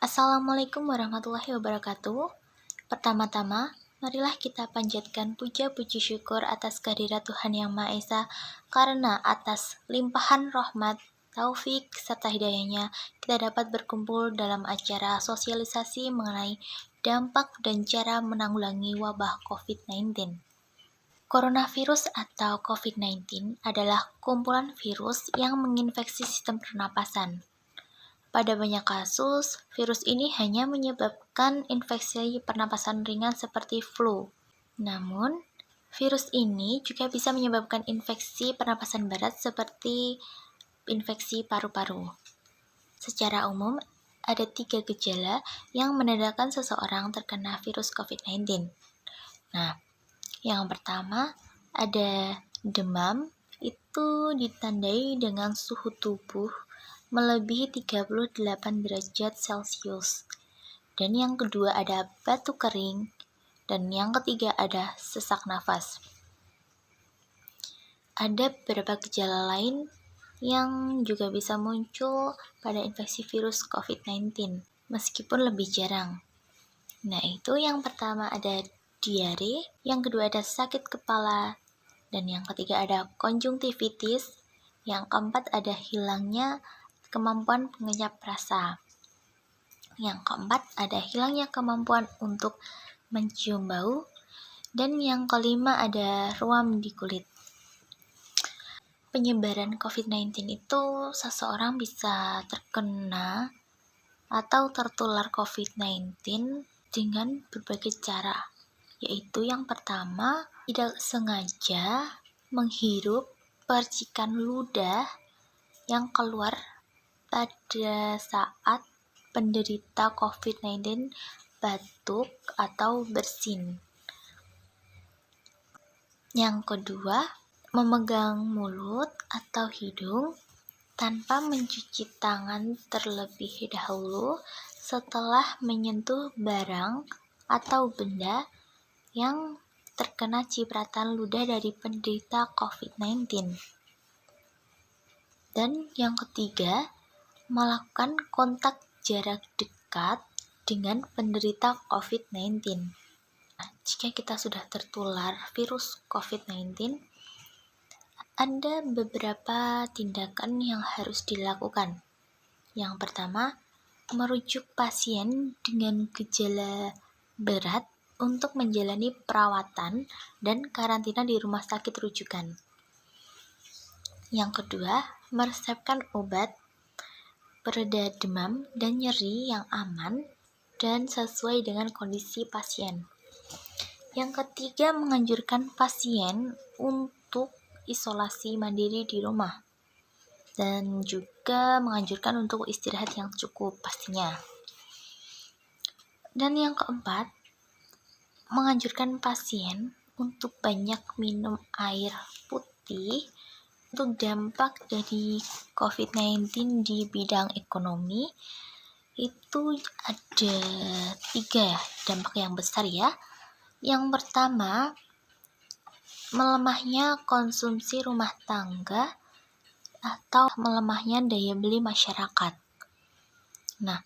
Assalamualaikum warahmatullahi wabarakatuh. Pertama-tama, marilah kita panjatkan puja-puji syukur atas kehadirat Tuhan Yang Maha Esa, karena atas limpahan rahmat, taufik, serta hidayahnya, kita dapat berkumpul dalam acara sosialisasi mengenai dampak dan cara menanggulangi wabah COVID-19. Coronavirus atau COVID-19 adalah kumpulan virus yang menginfeksi sistem pernapasan. Pada banyak kasus, virus ini hanya menyebabkan infeksi pernapasan ringan seperti flu. Namun, virus ini juga bisa menyebabkan infeksi pernapasan berat seperti infeksi paru-paru. Secara umum, ada 3 gejala yang menandakan seseorang terkena virus COVID-19. Nah, yang pertama ada demam, itu ditandai dengan suhu tubuh melebihi 38 derajat Celcius. Dan yang kedua ada batuk kering, dan yang ketiga ada sesak nafas. Ada beberapa gejala lain yang juga bisa muncul pada infeksi virus COVID-19, meskipun lebih jarang. Nah, itu yang pertama ada diare, yang kedua ada sakit kepala, dan yang ketiga ada konjungtivitis, yang keempat ada hilangnya kemampuan pengenyap rasa. Yang keempat ada hilangnya kemampuan untuk mencium bau, dan yang kelima ada ruam di kulit. Penyebaran COVID-19 itu seseorang bisa terkena atau tertular COVID-19 dengan berbagai cara, yaitu yang pertama, tidak sengaja menghirup percikan ludah yang keluar pada saat penderita COVID-19 batuk atau bersin. Yang kedua, memegang mulut atau hidung tanpa mencuci tangan terlebih dahulu setelah menyentuh barang atau benda yang terkena cipratan ludah dari penderita COVID-19. Dan yang ketiga, melakukan kontak jarak dekat dengan penderita COVID-19. Nah, jika kita sudah tertular virus COVID-19, ada beberapa tindakan yang harus dilakukan. Yang pertama, merujuk pasien dengan gejala berat untuk menjalani perawatan dan karantina di rumah sakit rujukan. Yang kedua, meresepkan obat pereda demam dan nyeri yang aman dan sesuai dengan kondisi pasien. Yang ketiga, menganjurkan pasien untuk isolasi mandiri di rumah, dan juga menganjurkan untuk istirahat yang cukup pastinya. Dan yang keempat, menganjurkan pasien untuk banyak minum air putih. Untuk dampak dari COVID-19 di bidang ekonomi, itu ada 3 dampak yang besar ya. Yang pertama, melemahnya konsumsi rumah tangga atau melemahnya daya beli masyarakat. Nah,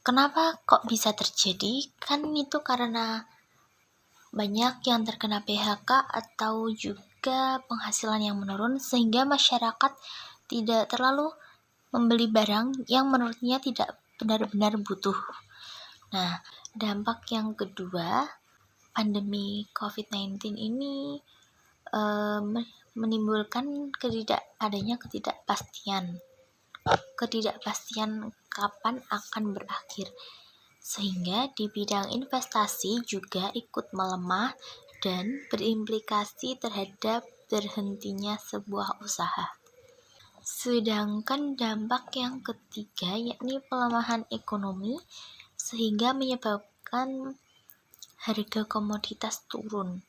kenapa kok bisa terjadi? Kan itu karena banyak yang terkena PHK atau juga penghasilan yang menurun, sehingga masyarakat tidak terlalu membeli barang yang menurutnya tidak benar-benar butuh. Nah, dampak yang kedua, pandemi COVID-19 ini menimbulkan adanya ketidakpastian kapan akan berakhir, sehingga di bidang investasi juga ikut melemah dan berimplikasi terhadap berhentinya sebuah usaha. Sedangkan dampak yang ketiga yakni pelemahan ekonomi, sehingga menyebabkan harga komoditas turun.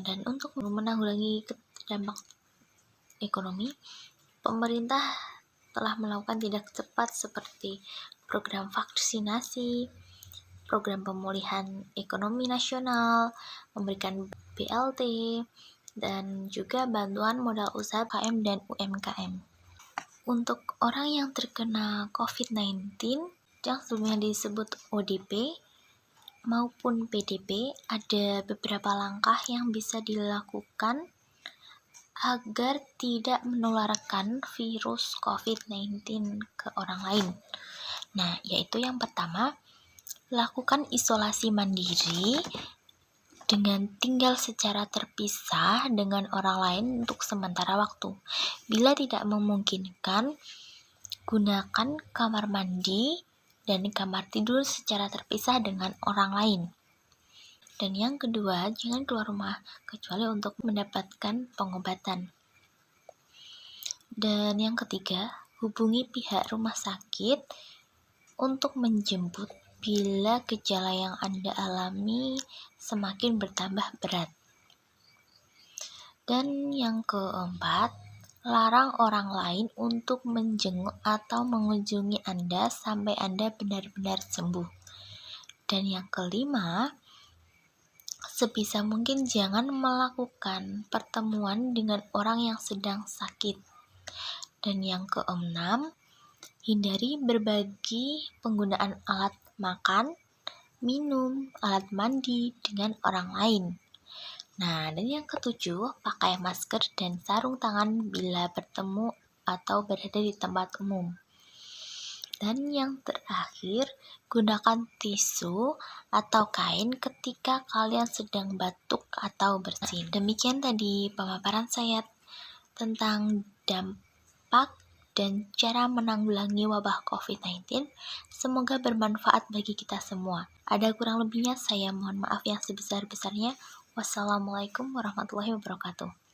Dan untuk menanggulangi dampak ekonomi, pemerintah telah melakukan tindak cepat seperti program vaksinasi, program pemulihan ekonomi nasional, memberikan BLT, dan juga bantuan modal usaha KM dan UMKM. Untuk orang yang terkena COVID-19, yang sebelumnya disebut ODP maupun PDP, ada beberapa langkah yang bisa dilakukan agar tidak menularkan virus COVID-19 ke orang lain. Nah, yaitu yang pertama, lakukan isolasi mandiri dengan tinggal secara terpisah dengan orang lain untuk sementara waktu. Bila tidak memungkinkan, gunakan kamar mandi dan kamar tidur secara terpisah dengan orang lain. Dan yang kedua, jangan keluar rumah kecuali untuk mendapatkan pengobatan. Dan yang ketiga, hubungi pihak rumah sakit untuk menjemput bila gejala yang Anda alami semakin bertambah berat. Dan yang keempat, larang orang lain untuk menjenguk atau mengunjungi Anda sampai Anda benar-benar sembuh. Dan yang kelima, sebisa mungkin jangan melakukan pertemuan dengan orang yang sedang sakit. Dan yang keenam, hindari berbagi penggunaan alat makan, minum, alat mandi dengan orang lain. Nah, dan yang ketujuh, pakai masker dan sarung tangan bila bertemu atau berada di tempat umum. Dan yang terakhir, gunakan tisu atau kain ketika kalian sedang batuk atau bersin. Demikian tadi pemaparan saya tentang dampak dan cara menanggulangi wabah COVID-19. Semoga bermanfaat bagi kita semua. Ada kurang lebihnya, saya mohon maaf yang sebesar-besarnya. Wassalamualaikum warahmatullahi wabarakatuh.